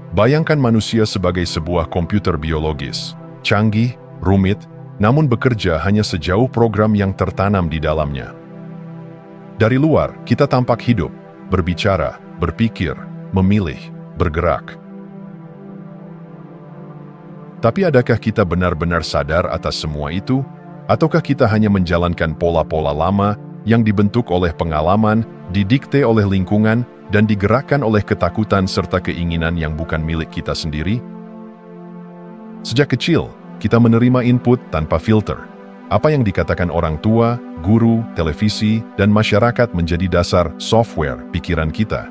Bayangkan manusia sebagai sebuah komputer biologis, canggih, rumit, namun bekerja hanya sejauh program yang tertanam di dalamnya. Dari luar, kita tampak hidup, berbicara, berpikir, memilih, bergerak. Tapi adakah kita benar-benar sadar atas semua itu? Ataukah kita hanya menjalankan pola-pola lama yang dibentuk oleh pengalaman, didikte oleh lingkungan, dan digerakkan oleh ketakutan serta keinginan yang bukan milik kita sendiri? Sejak kecil, kita menerima input tanpa filter. Apa yang dikatakan orang tua, guru, televisi, dan masyarakat menjadi dasar software pikiran kita.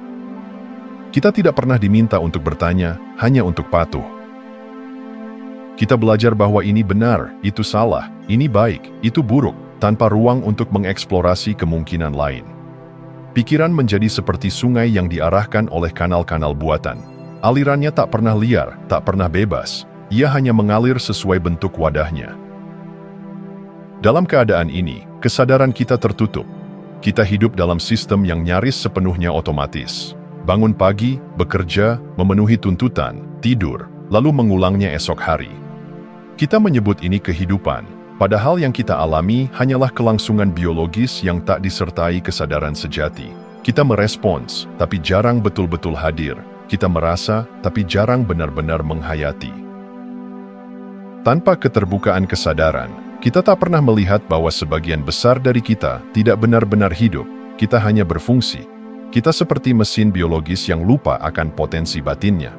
Kita tidak pernah diminta untuk bertanya, hanya untuk patuh. Kita belajar bahwa ini benar, itu salah, ini baik, itu buruk, tanpa ruang untuk mengeksplorasi kemungkinan lain. Pikiran menjadi seperti sungai yang diarahkan oleh kanal-kanal buatan. Alirannya tak pernah liar, tak pernah bebas. Ia hanya mengalir sesuai bentuk wadahnya. Dalam keadaan ini, kesadaran kita tertutup. Kita hidup dalam sistem yang nyaris sepenuhnya otomatis. Bangun pagi, bekerja, memenuhi tuntutan, tidur, lalu mengulangnya esok hari. Kita menyebut ini kehidupan, padahal yang kita alami hanyalah kelangsungan biologis yang tak disertai kesadaran sejati. Kita merespons, tapi jarang betul-betul hadir. Kita merasa, tapi jarang benar-benar menghayati. Tanpa keterbukaan kesadaran, kita tak pernah melihat bahwa sebagian besar dari kita tidak benar-benar hidup. Kita hanya berfungsi. Kita seperti mesin biologis yang lupa akan potensi batinnya.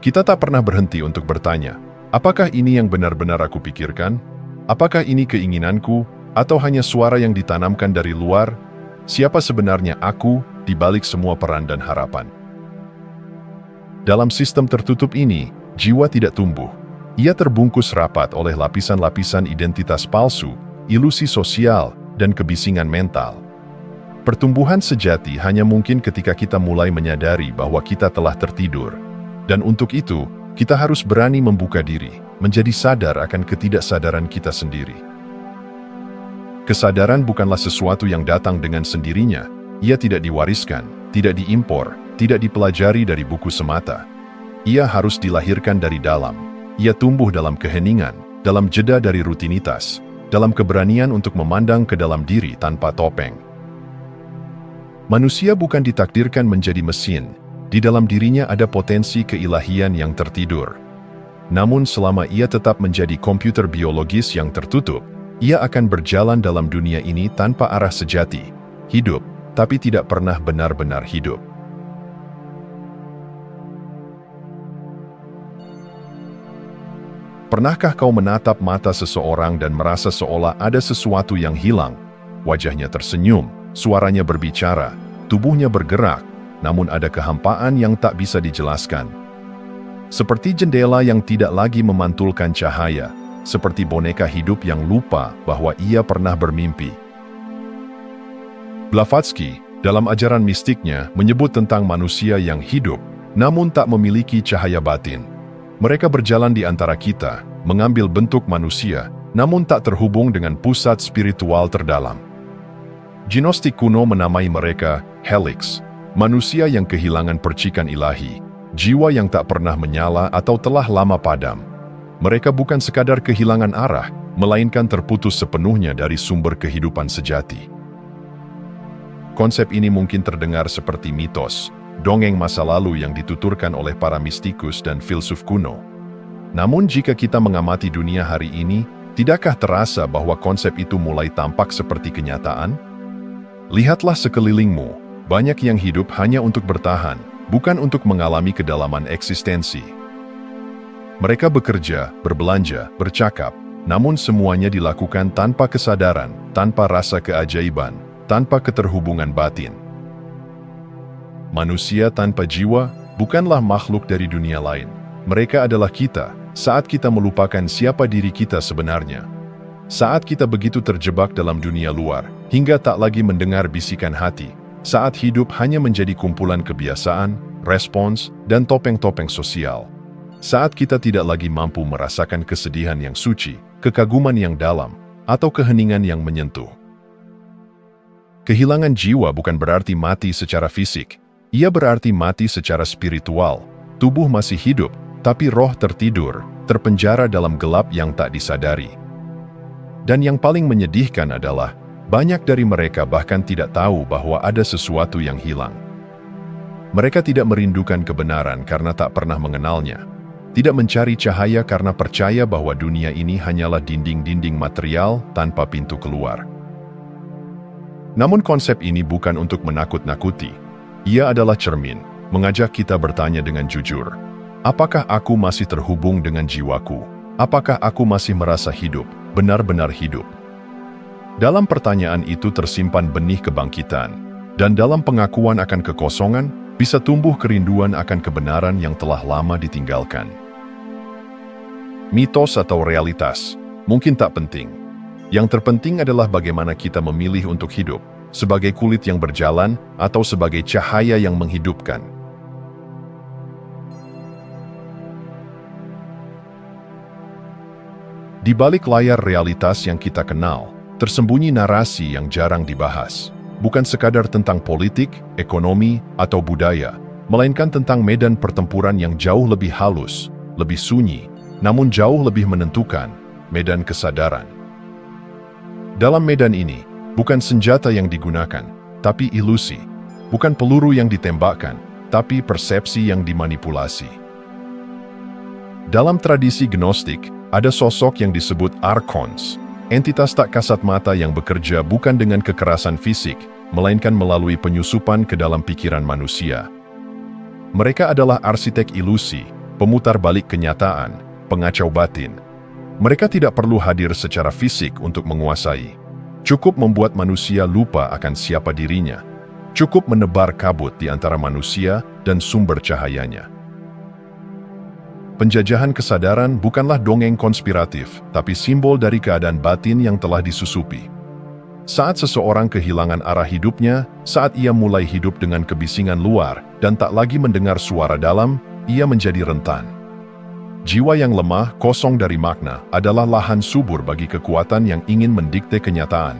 Kita tak pernah berhenti untuk bertanya, apakah ini yang benar-benar aku pikirkan? Apakah ini keinginanku, atau hanya suara yang ditanamkan dari luar? Siapa sebenarnya aku di balik semua peran dan harapan? Dalam sistem tertutup ini, jiwa tidak tumbuh. Ia terbungkus rapat oleh lapisan-lapisan identitas palsu, ilusi sosial, dan kebisingan mental. Pertumbuhan sejati hanya mungkin ketika kita mulai menyadari bahwa kita telah tertidur. Dan untuk itu, kita harus berani membuka diri, menjadi sadar akan ketidaksadaran kita sendiri. Kesadaran bukanlah sesuatu yang datang dengan sendirinya. Ia tidak diwariskan, tidak diimpor, tidak dipelajari dari buku semata. Ia harus dilahirkan dari dalam. Ia tumbuh dalam keheningan, dalam jeda dari rutinitas, dalam keberanian untuk memandang ke dalam diri tanpa topeng. Manusia bukan ditakdirkan menjadi mesin. Di dalam dirinya ada potensi keilahian yang tertidur. Namun selama ia tetap menjadi komputer biologis yang tertutup, ia akan berjalan dalam dunia ini tanpa arah sejati. Hidup, tapi tidak pernah benar-benar hidup. Pernahkah kau menatap mata seseorang dan merasa seolah ada sesuatu yang hilang? Wajahnya tersenyum, suaranya berbicara, tubuhnya bergerak, namun ada kehampaan yang tak bisa dijelaskan. Seperti jendela yang tidak lagi memantulkan cahaya, seperti boneka hidup yang lupa bahwa ia pernah bermimpi. Blavatsky, dalam ajaran mistiknya, menyebut tentang manusia yang hidup, namun tak memiliki cahaya batin. Mereka berjalan di antara kita, mengambil bentuk manusia, namun tak terhubung dengan pusat spiritual terdalam. Gnostik kuno menamai mereka helix, manusia yang kehilangan percikan ilahi, jiwa yang tak pernah menyala atau telah lama padam. Mereka bukan sekadar kehilangan arah, melainkan terputus sepenuhnya dari sumber kehidupan sejati. Konsep ini mungkin terdengar seperti mitos, dongeng masa lalu yang dituturkan oleh para mistikus dan filsuf kuno. Namun jika kita mengamati dunia hari ini, tidakkah terasa bahwa konsep itu mulai tampak seperti kenyataan? Lihatlah sekelilingmu, banyak yang hidup hanya untuk bertahan, bukan untuk mengalami kedalaman eksistensi. Mereka bekerja, berbelanja, bercakap, namun semuanya dilakukan tanpa kesadaran, tanpa rasa keajaiban, tanpa keterhubungan batin. Manusia tanpa jiwa bukanlah makhluk dari dunia lain. Mereka adalah kita, saat kita melupakan siapa diri kita sebenarnya. Saat kita begitu terjebak dalam dunia luar, hingga tak lagi mendengar bisikan hati. Saat hidup hanya menjadi kumpulan kebiasaan, respons, dan topeng-topeng sosial. Saat kita tidak lagi mampu merasakan kesedihan yang suci, kekaguman yang dalam, atau keheningan yang menyentuh. Kehilangan jiwa bukan berarti mati secara fisik. Ia berarti mati secara spiritual. tubuh masih hidup, tapi roh tertidur, terpenjara dalam gelap yang tak disadari. Dan yang paling menyedihkan adalah, banyak dari mereka bahkan tidak tahu bahwa ada sesuatu yang hilang. Mereka tidak merindukan kebenaran karena tak pernah mengenalnya. Tidak mencari cahaya karena percaya bahwa dunia ini hanyalah dinding-dinding material tanpa pintu keluar. Namun konsep ini bukan untuk menakut-nakuti. Ia adalah cermin, mengajak kita bertanya dengan jujur. Apakah aku masih terhubung dengan jiwaku? Apakah aku masih merasa hidup, benar-benar hidup? Dalam pertanyaan itu tersimpan benih kebangkitan, dan dalam pengakuan akan kekosongan, bisa tumbuh kerinduan akan kebenaran yang telah lama ditinggalkan. Mitos atau realitas mungkin tak penting. Yang terpenting adalah bagaimana kita memilih untuk hidup, sebagai kulit yang berjalan atau sebagai cahaya yang menghidupkan. Di balik layar realitas yang kita kenal, tersembunyi narasi yang jarang dibahas. Bukan sekadar tentang politik, ekonomi, atau budaya, melainkan tentang medan pertempuran yang jauh lebih halus, lebih sunyi, namun jauh lebih menentukan, medan kesadaran. Dalam medan ini, bukan senjata yang digunakan, tapi ilusi. Bukan peluru yang ditembakkan, tapi persepsi yang dimanipulasi. Dalam tradisi Gnostik, ada sosok yang disebut Archons, entitas tak kasat mata yang bekerja bukan dengan kekerasan fisik, melainkan melalui penyusupan ke dalam pikiran manusia. Mereka adalah arsitek ilusi, pemutar balik kenyataan, pengacau batin. Mereka tidak perlu hadir secara fisik untuk menguasai. Cukup membuat manusia lupa akan siapa dirinya. Cukup menebar kabut di antara manusia dan sumber cahayanya. Penjajahan kesadaran bukanlah dongeng konspiratif, tapi simbol dari keadaan batin yang telah disusupi. Saat seseorang kehilangan arah hidupnya, saat ia mulai hidup dengan kebisingan luar dan tak lagi mendengar suara dalam, ia menjadi rentan. Jiwa yang lemah, kosong dari makna, adalah lahan subur bagi kekuatan yang ingin mendikte kenyataan.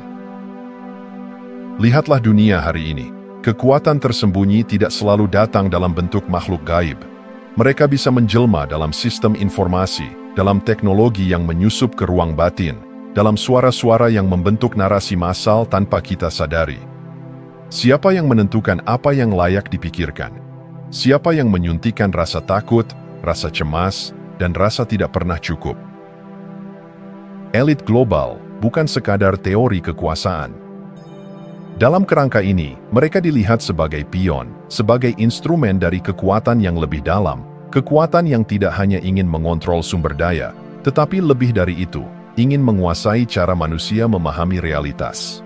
Lihatlah dunia hari ini. Kekuatan tersembunyi tidak selalu datang dalam bentuk makhluk gaib. Mereka bisa menjelma dalam sistem informasi, dalam teknologi yang menyusup ke ruang batin, dalam suara-suara yang membentuk narasi massal tanpa kita sadari. Siapa yang menentukan apa yang layak dipikirkan? Siapa yang menyuntikkan rasa takut, rasa cemas, dan rasa tidak pernah cukup? Elit global bukan sekadar teori kekuasaan. Dalam kerangka ini, mereka dilihat sebagai pion, sebagai instrumen dari kekuatan yang lebih dalam, kekuatan yang tidak hanya ingin mengontrol sumber daya, tetapi lebih dari itu, ingin menguasai cara manusia memahami realitas.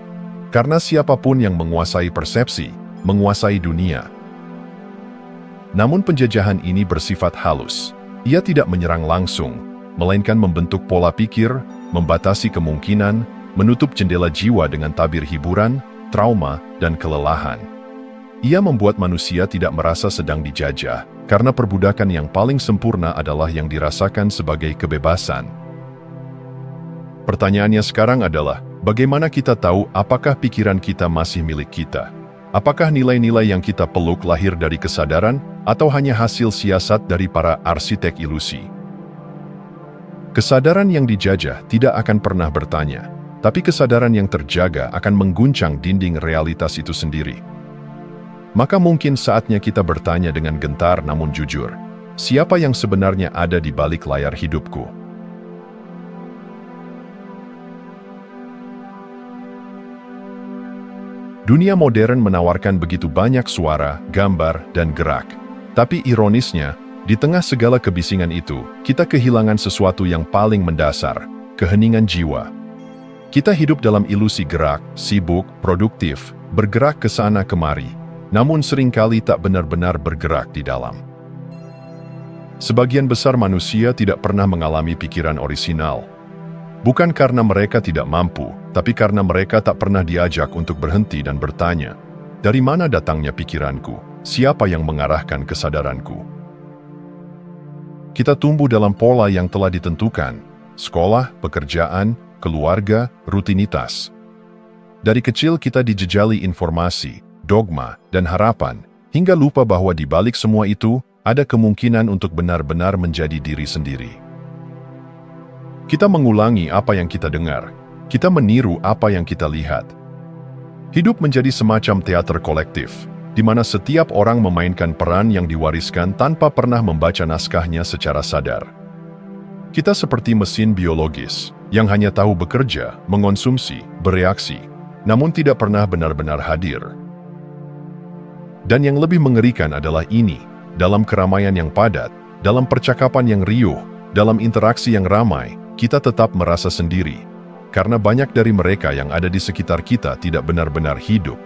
Karena siapapun yang menguasai persepsi, menguasai dunia. Namun penjajahan ini bersifat halus. Ia tidak menyerang langsung, melainkan membentuk pola pikir, membatasi kemungkinan, menutup jendela jiwa dengan tabir hiburan, trauma, dan kelelahan. Ia membuat manusia tidak merasa sedang dijajah, karena perbudakan yang paling sempurna adalah yang dirasakan sebagai kebebasan. Pertanyaannya sekarang adalah, bagaimana kita tahu apakah pikiran kita masih milik kita? Apakah nilai-nilai yang kita peluk lahir dari kesadaran, atau hanya hasil siasat dari para arsitek ilusi? Kesadaran yang dijajah tidak akan pernah bertanya, tapi kesadaran yang terjaga akan mengguncang dinding realitas itu sendiri. Maka mungkin saatnya kita bertanya dengan gentar namun jujur, siapa yang sebenarnya ada di balik layar hidupku? Dunia modern menawarkan begitu banyak suara, gambar, dan gerak. Tapi ironisnya, di tengah segala kebisingan itu, kita kehilangan sesuatu yang paling mendasar, keheningan jiwa. Kita hidup dalam ilusi gerak, sibuk, produktif, bergerak ke sana kemari, namun seringkali tak benar-benar bergerak di dalam. Sebagian besar manusia tidak pernah mengalami pikiran orisinal. Bukan karena mereka tidak mampu, tapi karena mereka tak pernah diajak untuk berhenti dan bertanya, dari mana datangnya pikiranku? Siapa yang mengarahkan kesadaranku? Kita tumbuh dalam pola yang telah ditentukan, sekolah, pekerjaan, keluarga, rutinitas. Dari kecil kita dijejali informasi, dogma, dan harapan, hingga lupa bahwa di balik semua itu, ada kemungkinan untuk benar-benar menjadi diri sendiri. Kita mengulangi apa yang kita dengar, kita meniru apa yang kita lihat. Hidup menjadi semacam teater kolektif, di mana setiap orang memainkan peran yang diwariskan tanpa pernah membaca naskahnya secara sadar. Kita seperti mesin biologis, yang hanya tahu bekerja, mengonsumsi, bereaksi, namun tidak pernah benar-benar hadir. Dan yang lebih mengerikan adalah ini, dalam keramaian yang padat, dalam percakapan yang riuh, dalam interaksi yang ramai, kita tetap merasa sendiri, karena banyak dari mereka yang ada di sekitar kita tidak benar-benar hidup.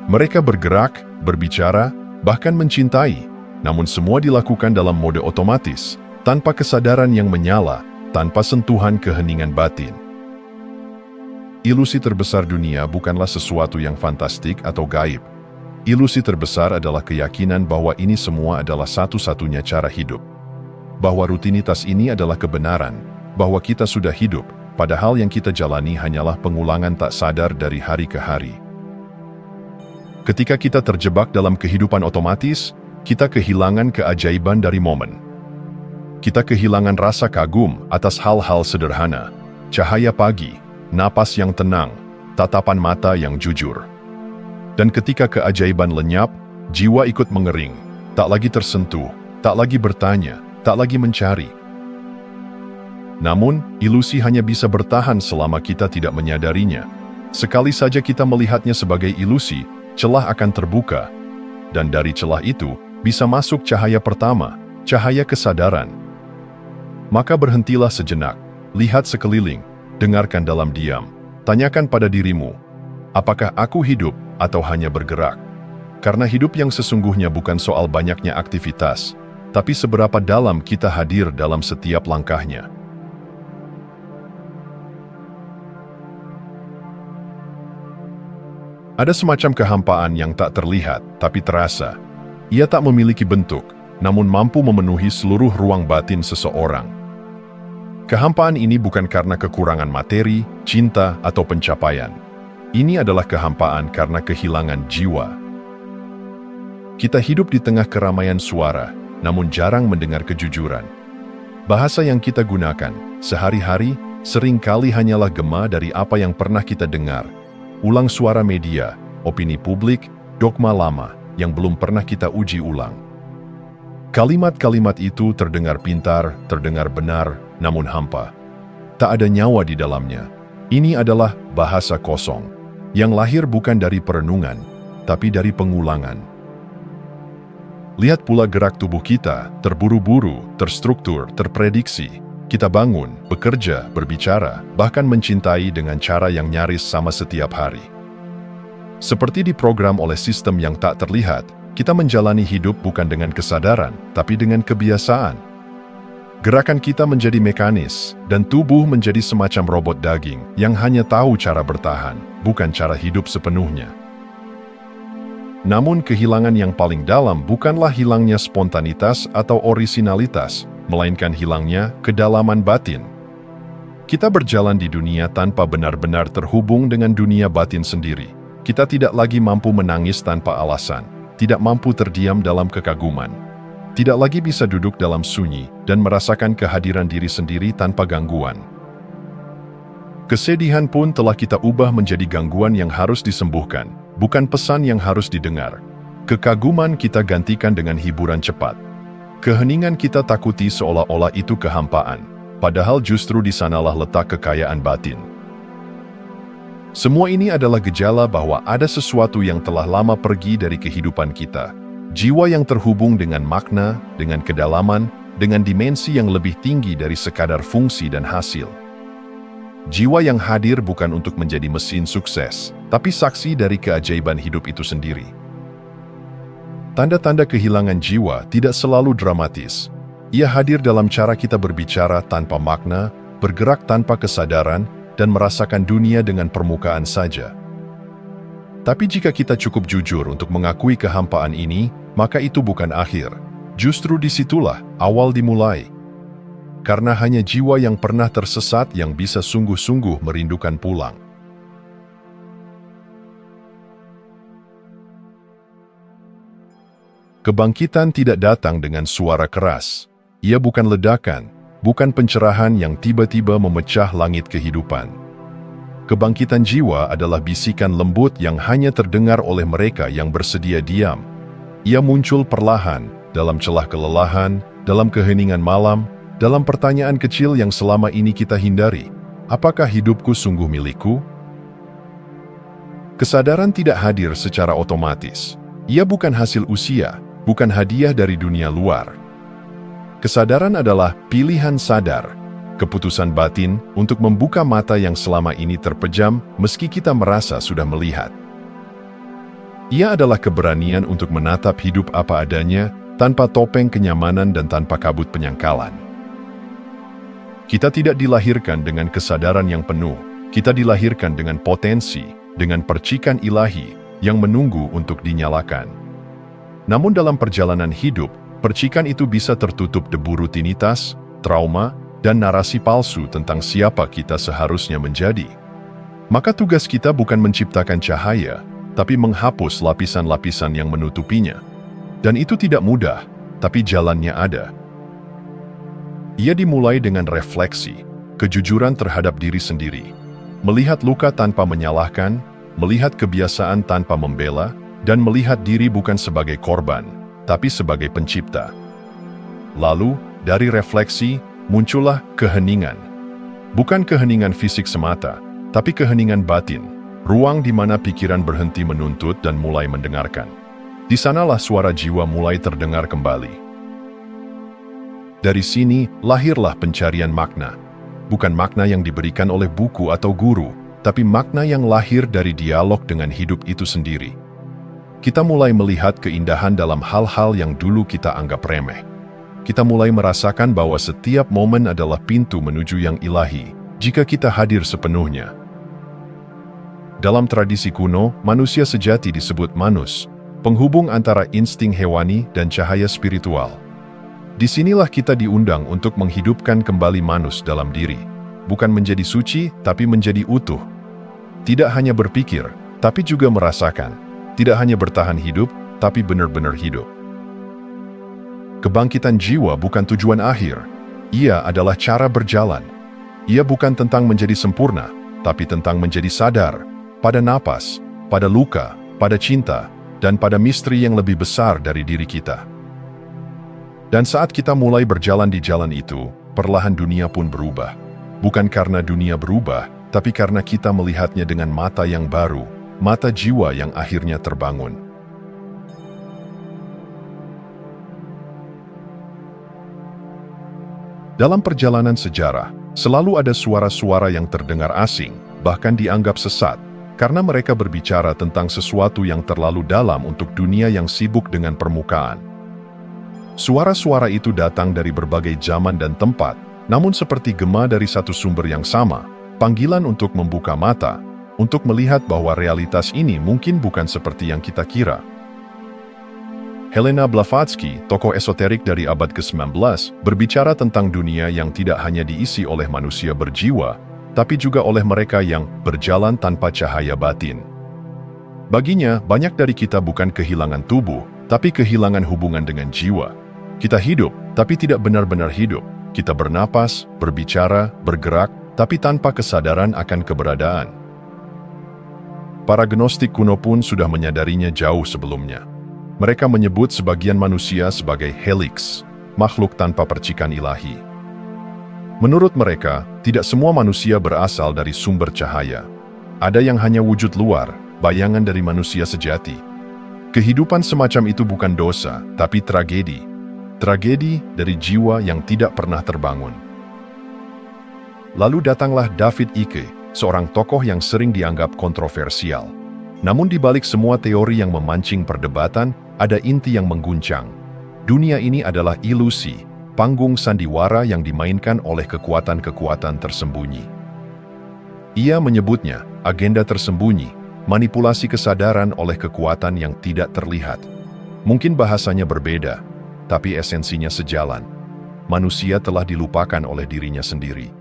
Mereka bergerak, berbicara, bahkan mencintai, namun semua dilakukan dalam mode otomatis, tanpa kesadaran yang menyala, tanpa sentuhan keheningan batin. Ilusi terbesar dunia bukanlah sesuatu yang fantastik atau gaib. Ilusi terbesar adalah keyakinan bahwa ini semua adalah satu-satunya cara hidup. Bahwa rutinitas ini adalah kebenaran, bahwa kita sudah hidup, padahal yang kita jalani hanyalah pengulangan tak sadar dari hari ke hari. Ketika kita terjebak dalam kehidupan otomatis, kita kehilangan keajaiban dari momen. Kita kehilangan rasa kagum atas hal-hal sederhana, cahaya pagi, napas yang tenang, tatapan mata yang jujur. Dan ketika keajaiban lenyap, jiwa ikut mengering, tak lagi tersentuh, tak lagi bertanya, tak lagi mencari. Namun, ilusi hanya bisa bertahan selama kita tidak menyadarinya. Sekali saja kita melihatnya sebagai ilusi, celah akan terbuka. Dan dari celah itu, bisa masuk cahaya pertama, cahaya kesadaran. Maka berhentilah sejenak, lihat sekeliling, dengarkan dalam diam, tanyakan pada dirimu, apakah aku hidup atau hanya bergerak? Karena hidup yang sesungguhnya bukan soal banyaknya aktivitas, tapi seberapa dalam kita hadir dalam setiap langkahnya. Ada semacam kehampaan yang tak terlihat, tapi terasa. Ia tak memiliki bentuk, namun mampu memenuhi seluruh ruang batin seseorang. Kehampaan ini bukan karena kekurangan materi, cinta, atau pencapaian. Ini adalah kehampaan karena kehilangan jiwa. Kita hidup di tengah keramaian suara, namun jarang mendengar kejujuran. Bahasa yang kita gunakan sehari-hari seringkali hanyalah gema dari apa yang pernah kita dengar. Ulang suara media, opini publik, dogma lama yang belum pernah kita uji ulang. Kalimat-kalimat itu terdengar pintar, terdengar benar, namun hampa. Tak ada nyawa di dalamnya. Ini adalah bahasa kosong, yang lahir bukan dari perenungan, tapi dari pengulangan. Lihat pula gerak tubuh kita, terburu-buru, terstruktur, terprediksi. Kita bangun, bekerja, berbicara, bahkan mencintai dengan cara yang nyaris sama setiap hari. Seperti diprogram oleh sistem yang tak terlihat, kita menjalani hidup bukan dengan kesadaran, tapi dengan kebiasaan. Gerakan kita menjadi mekanis, dan tubuh menjadi semacam robot daging yang hanya tahu cara bertahan, bukan cara hidup sepenuhnya. Namun kehilangan yang paling dalam bukanlah hilangnya spontanitas atau orisinalitas, melainkan hilangnya kedalaman batin. Kita berjalan di dunia tanpa benar-benar terhubung dengan dunia batin sendiri. Kita tidak lagi mampu menangis tanpa alasan, tidak mampu terdiam dalam kekaguman, tidak lagi bisa duduk dalam sunyi dan merasakan kehadiran diri sendiri tanpa gangguan. Kesedihan pun telah kita ubah menjadi gangguan yang harus disembuhkan, bukan pesan yang harus didengar. Kekaguman kita gantikan dengan hiburan cepat. Keheningan kita takuti seolah-olah itu kehampaan, padahal justru di sanalah letak kekayaan batin. Semua ini adalah gejala bahwa ada sesuatu yang telah lama pergi dari kehidupan kita. Jiwa yang terhubung dengan makna, dengan kedalaman, dengan dimensi yang lebih tinggi dari sekadar fungsi dan hasil. Jiwa yang hadir bukan untuk menjadi mesin sukses, tapi saksi dari keajaiban hidup itu sendiri. Tanda-tanda kehilangan jiwa tidak selalu dramatis. Ia hadir dalam cara kita berbicara tanpa makna, bergerak tanpa kesadaran, dan merasakan dunia dengan permukaan saja. Tapi jika kita cukup jujur untuk mengakui kehampaan ini, maka itu bukan akhir. Justru disitulah awal dimulai. Karena hanya jiwa yang pernah tersesat yang bisa sungguh-sungguh merindukan pulang. Kebangkitan tidak datang dengan suara keras. Ia bukan ledakan, bukan pencerahan yang tiba-tiba memecah langit kehidupan. Kebangkitan jiwa adalah bisikan lembut yang hanya terdengar oleh mereka yang bersedia diam. Ia muncul perlahan, dalam celah kelelahan, dalam keheningan malam, dalam pertanyaan kecil yang selama ini kita hindari. Apakah hidupku sungguh milikku? Kesadaran tidak hadir secara otomatis. Ia bukan hasil usia, bukan hadiah dari dunia luar. Kesadaran adalah pilihan sadar, keputusan batin untuk membuka mata yang selama ini terpejam meski kita merasa sudah melihat. Ia adalah keberanian untuk menatap hidup apa adanya, tanpa topeng kenyamanan dan tanpa kabut penyangkalan. Kita tidak dilahirkan dengan kesadaran yang penuh, kita dilahirkan dengan potensi, dengan percikan ilahi yang menunggu untuk dinyalakan. Namun dalam perjalanan hidup, percikan itu bisa tertutup debu rutinitas, trauma, dan narasi palsu tentang siapa kita seharusnya menjadi. Maka tugas kita bukan menciptakan cahaya, tapi menghapus lapisan-lapisan yang menutupinya. Dan itu tidak mudah, tapi jalannya ada. Ia dimulai dengan refleksi, kejujuran terhadap diri sendiri, melihat luka tanpa menyalahkan, melihat kebiasaan tanpa membela, dan melihat diri bukan sebagai korban, tapi sebagai pencipta. Lalu, dari refleksi, muncullah keheningan. Bukan keheningan fisik semata, tapi keheningan batin, ruang di mana pikiran berhenti menuntut dan mulai mendengarkan. Di sanalah suara jiwa mulai terdengar kembali. Dari sini, lahirlah pencarian makna. Bukan makna yang diberikan oleh buku atau guru, tapi makna yang lahir dari dialog dengan hidup itu sendiri. Kita mulai melihat keindahan dalam hal-hal yang dulu kita anggap remeh. Kita mulai merasakan bahwa setiap momen adalah pintu menuju yang ilahi, jika kita hadir sepenuhnya. Dalam tradisi kuno, manusia sejati disebut manus, penghubung antara insting hewani dan cahaya spiritual. Disinilah kita diundang untuk menghidupkan kembali manus dalam diri, bukan menjadi suci, tapi menjadi utuh. Tidak hanya berpikir, tapi juga merasakan. Tidak hanya bertahan hidup, tapi benar-benar hidup. Kebangkitan jiwa bukan tujuan akhir. Ia adalah cara berjalan. Ia bukan tentang menjadi sempurna, tapi tentang menjadi sadar, pada napas, pada luka, pada cinta, dan pada misteri yang lebih besar dari diri kita. Dan saat kita mulai berjalan di jalan itu, perlahan dunia pun berubah. Bukan karena dunia berubah, tapi karena kita melihatnya dengan mata yang baru, mata jiwa yang akhirnya terbangun. Dalam perjalanan sejarah, selalu ada suara-suara yang terdengar asing, bahkan dianggap sesat, karena mereka berbicara tentang sesuatu yang terlalu dalam untuk dunia yang sibuk dengan permukaan. Suara-suara itu datang dari berbagai zaman dan tempat, namun seperti gema dari satu sumber yang sama, panggilan untuk membuka mata, untuk melihat bahwa realitas ini mungkin bukan seperti yang kita kira. Helena Blavatsky, tokoh esoterik dari abad ke-19, berbicara tentang dunia yang tidak hanya diisi oleh manusia berjiwa, tapi juga oleh mereka yang berjalan tanpa cahaya batin. Baginya, banyak dari kita bukan kehilangan tubuh, tapi kehilangan hubungan dengan jiwa. Kita hidup, tapi tidak benar-benar hidup. Kita bernapas, berbicara, bergerak, tapi tanpa kesadaran akan keberadaan. Para gnostik kuno pun sudah menyadarinya jauh sebelumnya. Mereka menyebut sebagian manusia sebagai helix, makhluk tanpa percikan ilahi. Menurut mereka, tidak semua manusia berasal dari sumber cahaya. Ada yang hanya wujud luar, bayangan dari manusia sejati. Kehidupan semacam itu bukan dosa, tapi tragedi. Tragedi dari jiwa yang tidak pernah terbangun. Lalu datanglah David Icke, seorang tokoh yang sering dianggap kontroversial. Namun di balik semua teori yang memancing perdebatan, ada inti yang mengguncang. Dunia ini adalah ilusi, panggung sandiwara yang dimainkan oleh kekuatan-kekuatan tersembunyi. Ia menyebutnya agenda tersembunyi, manipulasi kesadaran oleh kekuatan yang tidak terlihat. Mungkin bahasanya berbeda, tapi esensinya sejalan. Manusia telah dilupakan oleh dirinya sendiri.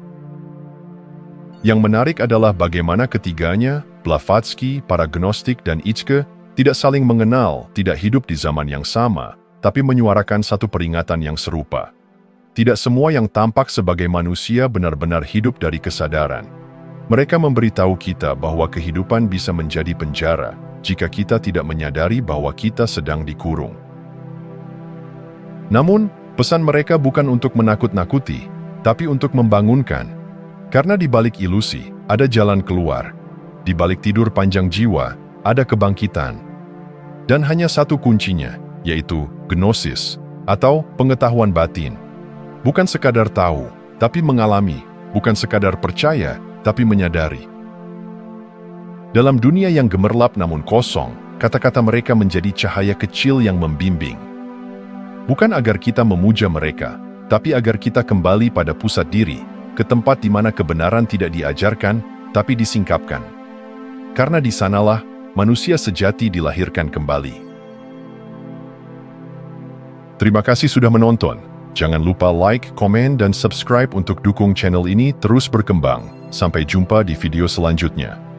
Yang menarik adalah bagaimana ketiganya, Blavatsky, para gnostik, dan Icke, tidak saling mengenal, tidak hidup di zaman yang sama, tapi menyuarakan satu peringatan yang serupa. Tidak semua yang tampak sebagai manusia benar-benar hidup dari kesadaran. Mereka memberitahu kita bahwa kehidupan bisa menjadi penjara jika kita tidak menyadari bahwa kita sedang dikurung. Namun, pesan mereka bukan untuk menakut-nakuti, tapi untuk membangunkan. Karena di balik ilusi, ada jalan keluar. Di balik tidur panjang jiwa, ada kebangkitan. Dan hanya satu kuncinya, yaitu gnosis, atau pengetahuan batin. Bukan sekadar tahu, tapi mengalami. Bukan sekadar percaya, tapi menyadari. Dalam dunia yang gemerlap namun kosong, kata-kata mereka menjadi cahaya kecil yang membimbing. Bukan agar kita memuja mereka, tapi agar kita kembali pada pusat diri, ke tempat di mana kebenaran tidak diajarkan, tapi disingkapkan. Karena di sanalah manusia sejati dilahirkan kembali. Terima kasih sudah menonton. Jangan lupa like, komen, dan subscribe untuk dukung channel ini terus berkembang. Sampai jumpa di video selanjutnya.